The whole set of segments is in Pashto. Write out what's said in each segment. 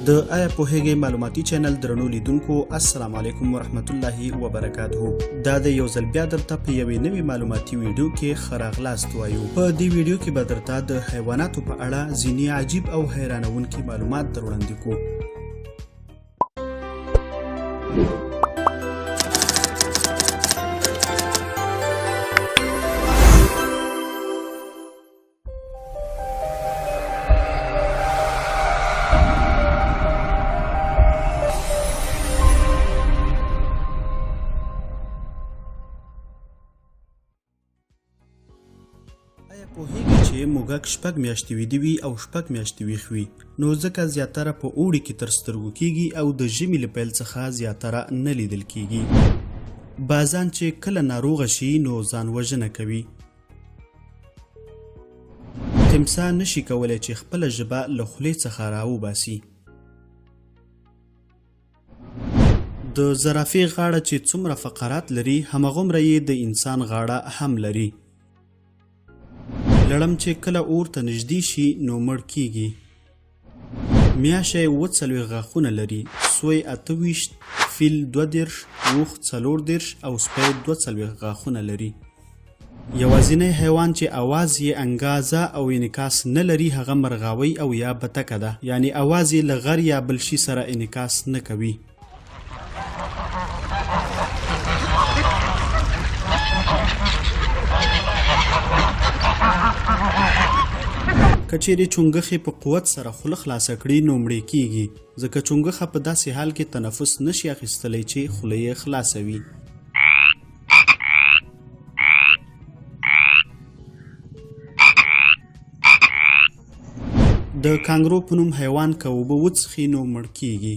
د آیا پوهیږئ معلوماتي چینل درنو ليدونکو السلام علیکم ورحمت الله وبرکاته. دا د یو ځل بیا درته په یوې نوې معلوماتي ویډیو کې ښه راغلاست وایو. په دې ویډیو کې به درته د حیواناتو په اړه ځینې عجیب او حیرانوونکي معلومات در وړاندې کوو. آیا پوهیږئ چې موږک شپږ میاشتې ویده وي او شپږ میاشتې ویښ وي؟ نو ځکه زیاتره په اوړي کې تر سترګو کیږي او د ژمي له پیل څخه زیاتره نه لیدل کیږي. بازان چې کله ناروغه شي نو ځان وژنه کوي. تمساح نشي کولی چې خپله ژبه له خولې څخه راوباسي. د زرافې غاړه چې څومره فقرات لري همغومره یې د انسان غاړه هم لري. لړم چې کله اور ته نږدې شي نو مړ کیږي. میاشه 40 غاښونه لري. سوی 28، فیل 32، اوښ 34 او سپی 42 غاښونه لري. یوازینی حیوان چې اواز یې انګازه او انعکاس نه لري هغه مرغاوی او یا بتکه ده، یعنی اواز یې له غر یا بل شي سره انعکاس نه کوي. کچېرې چونګښې په قوت سره خوله خلاصه کړي نو مړې کیږي، ځکه چونګښه په داسې حال کې تنفس نشي اخیستلی چې خوله یې خلاصه وي. د کانګرو په نوم حیوان که اوبه وڅښي نو مړ کیږي.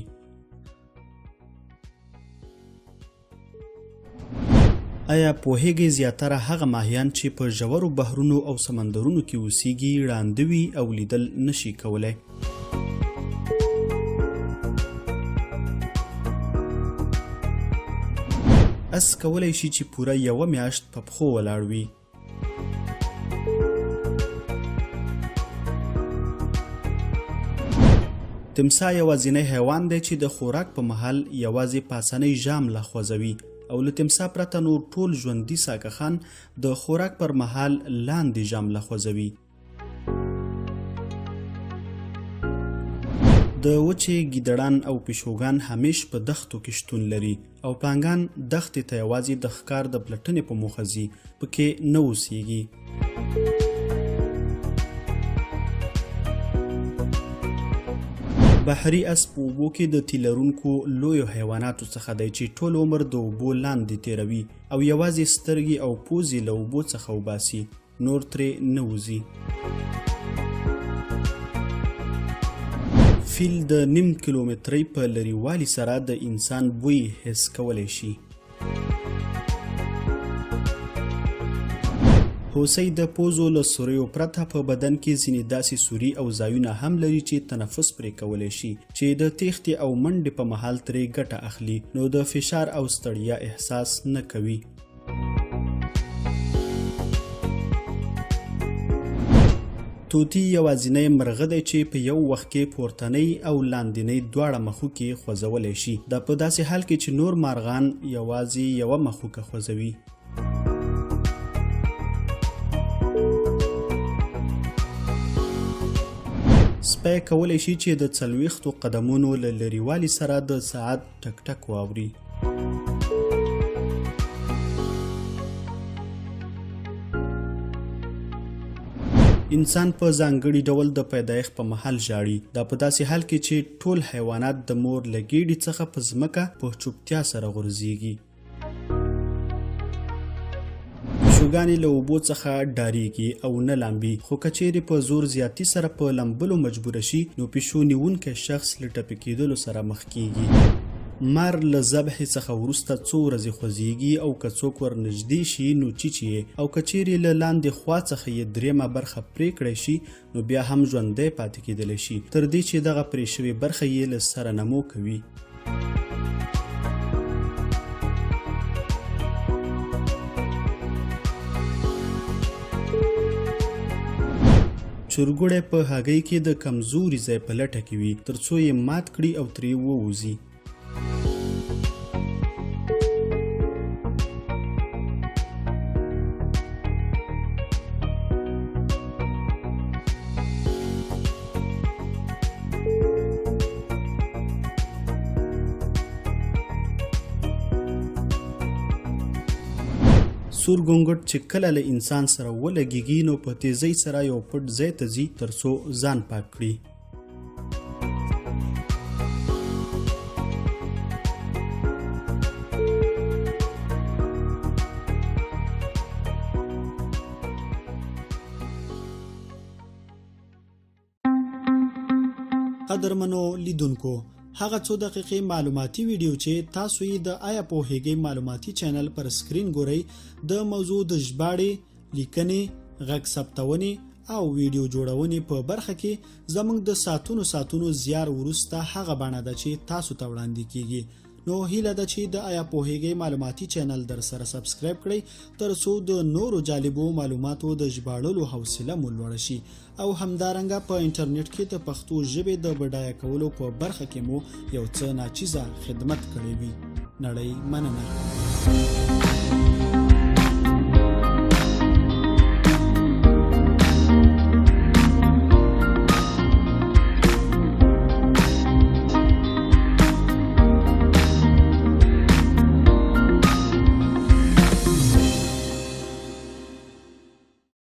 آیا پوهیږئ زیاتره هغه ماهیان چې په ژورو بحرونو او سمندرونو کې اوسیږي ړانده وي او لیدل نشي کولی؟ اس کولی شي چې پوره یوه میاشت په پښو ولاړ وي. تمساح یوازینی حیوان دی چې د خوراک په مهال یوازې په اسانۍ ژام لخوځوي او له تمساح پرته نور ټول ژوندي ساکخان د خوراک پر مهال لاندې ژام لخوځوي. د وچې ګیدړان او پیشوګان همیش په دښتو کې شتون لري او پړانګان دښتې ته یوازې د ښکار د پلټنې په موخه ځي، پکې نه اوسیږي. بحري اس په اوبو کې د تي لرونکو لویو حیواناتو څخه دی چې ټول عمر د اوبو لاندې تیروي او یوازې سترګې او پوزې له اوبو څخه وباسي، نور ترې نه وځي. فیل د نیم کیلومترۍ په لرېوالي سره د انسان بوی حس کولی شي. هوسۍ د پوزو له سوریو پرته په بدن کې ځینې داسې سوري او ځایونه هم لري چې تنفس پرې کولی شي چې د تیښتې او منډې په مهال ترې ګټه اخلي، نو د فشار او ستړیا احساس نه کوي. طوطي یوازینی مرغه دی چې په یو وخت کې پورتنۍ او لاندنۍ دواړه مخوکې خوځولی شي. دا په داسې حال کې چې نور مارغان یوازې یوه مخوکه خوځوي. سپی کولی شي چې د 40 قدمونو له لرېوالي سره د ساعت ټک ټک واوري. انسان په ځانګړي ډول د پیدایښت په مهال ژاړي. دا په داسې حال کې چې ټول حیوانات د مور له ګېډې څخه په ځمکه په چوپتیا سره غورځېږي. پیشوګانې له اوبو څخه ډارېږي او نه لامبي، خو که چیرې په زور زیاتي سره په لمبلو مجبوره شي نو پیشو نیونکی شخص له ټپي کېدلو سره مخ کیږي. مار له ذبحې څخه وروسته څو ورځې خوځېږي او که څوک ور نږدې شي نو چیچي یې، او که چیرې له لاندې خوا څخه یې درېیمه برخه پرې کړی شي نو بیا هم ژوندی پاتې کېدلی شي، تر دې چې دغه پرې شوې برخه یې له سره نمو کوي. چرګوړی په هګۍ کې د کمزوري ځای په لټه کې وي ترڅو یې مات کړي او ترې ووځي. سور ګونګټ چې کله له انسان سره ولګیږي نو په تیزۍ سره یو پټ ځای ته ځي ترڅو ځان پاک کړي. قدرمنو لیدونکو، هغه څو دقیقې معلوماتي ویډیو چې تاسو یې د آیا پوهیږئ معلوماتي چینل پر سکرین ګورئ د موضوع د ژباړې، لیکنې، غږ ثبتونې او ویډیو جوړونې په برخه کې زموږ د ساعتونو زیار وروسته هغه بڼه ده چې تاسو ته وړاندې کیږي. نو هیله ده چې د آیا پوهیږئ معلوماتي چینل درسره سبسکرایب کړئ ترڅو د نورو جالبو معلوماتو د ژباړلو حوصله مو لوړه شي او همدارنګه په انټرنیټ کې د پښتو ژبې د بډایه کولو په برخه کې مو یو څه ناچیزه خدمت کړی وي. نړۍ مننه.